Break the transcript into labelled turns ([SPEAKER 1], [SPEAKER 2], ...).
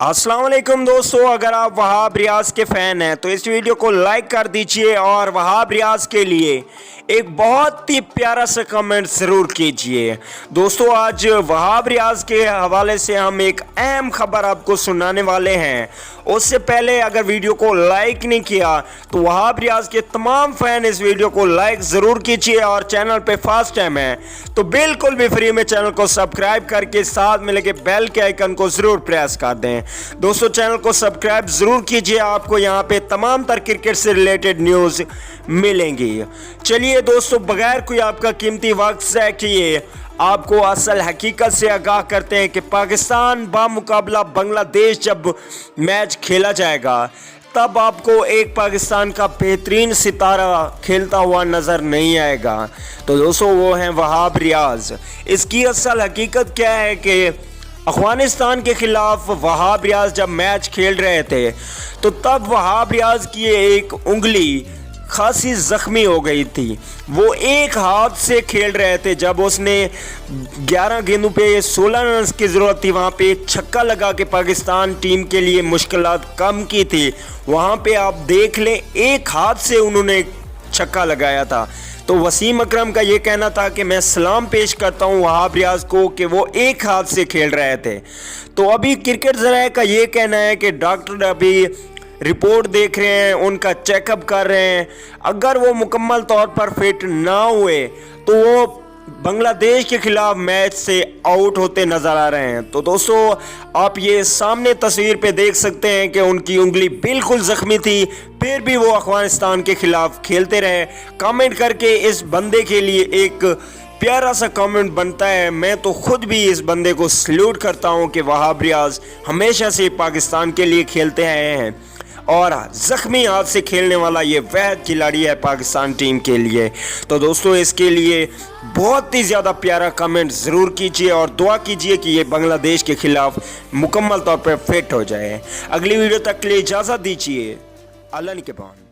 [SPEAKER 1] अस्सलाम वालेकुम दोस्तों, अगर आप वहाब रियाज के फ़ैन हैं तो इस वीडियो को लाइक कर दीजिए और वहाब रियाज के लिए एक बहुत ही प्यारा सा कमेंट ज़रूर कीजिए। दोस्तों, आज वहाब रियाज के हवाले से हम एक अहम खबर आपको सुनाने वाले हैं। उससे पहले अगर वीडियो को लाइक नहीं किया तो वहाब रियाज के तमाम फ़ैन इस वीडियो को लाइक ज़रूर कीजिए और चैनल पे फर्स्ट टाइम है तो बिल्कुल भी फ्री में चैनल को सब्सक्राइब करके साथ में लगे बेल के आइकन को ज़रूर प्रेस कर दें। दोस्तों, चैनल को सब्सक्राइब जरूर कीजिए, आपको यहाँ पे तमाम तर क्रिकेट से रिलेटेड न्यूज़ मिलेंगी। चलिए दोस्तों, बगैर कोई आपका कीमती वक्त ज़ाया किए आपको असल हकीकत से आगाह करते हैं कि पाकिस्तान बामुकाबला बांग्लादेश जब मैच खेला जाएगा तब आपको एक पाकिस्तान का बेहतरीन सितारा खेलता हुआ नज़र नहीं आएगा। तो दोस्तों, वो हैं वहाब रियाज। इसकी असल हकीकत क्या है कि अफगानिस्तान के खिलाफ वहाब रियाज जब मैच खेल रहे थे तो तब वहाब रियाज की एक उंगली खासी ज़ख्मी हो गई थी। वो एक हाथ से खेल रहे थे। जब उसने 11 गेंदों पे 16 रन की ज़रूरत थी, वहाँ पे एक छक्का लगा के पाकिस्तान टीम के लिए मुश्किलात कम की थी। वहाँ पे आप देख लें, एक हाथ से उन्होंने छक्का लगाया था। तो वसीम अकरम का ये कहना था कि मैं सलाम पेश करता हूँ वहाब रियाज को कि वो एक हाथ से खेल रहे थे। तो अभी क्रिकेट ज़राए का ये कहना है कि डॉक्टर अभी रिपोर्ट देख रहे हैं, उनका चेकअप कर रहे हैं। अगर वो मुकम्मल तौर पर फिट ना हुए तो वो बांग्लादेश के खिलाफ मैच से आउट होते नज़र आ रहे हैं। तो दोस्तों, आप ये सामने तस्वीर पे देख सकते हैं कि उनकी उंगली बिल्कुल ज़ख्मी थी, फिर भी वो अफगानिस्तान के खिलाफ खेलते रहे। कमेंट करके इस बंदे के लिए एक प्यारा सा कमेंट बनता है। मैं तो खुद भी इस बंदे को सल्यूट करता हूँ कि वहाब रियाज हमेशा से पाकिस्तान के लिए खेलते आए हैं और ज़ख्मी हाथ से खेलने वाला ये वाहिद खिलाड़ी है पाकिस्तान टीम के लिए। तो दोस्तों, इसके लिए बहुत ही ज़्यादा प्यारा कमेंट ज़रूर कीजिए और दुआ कीजिए कि ये बांग्लादेश के ख़िलाफ़ मुकम्मल तौर पर फिट हो जाए। अगली वीडियो तक के लिए इजाज़त दीजिए। अल्लाह निगहबान।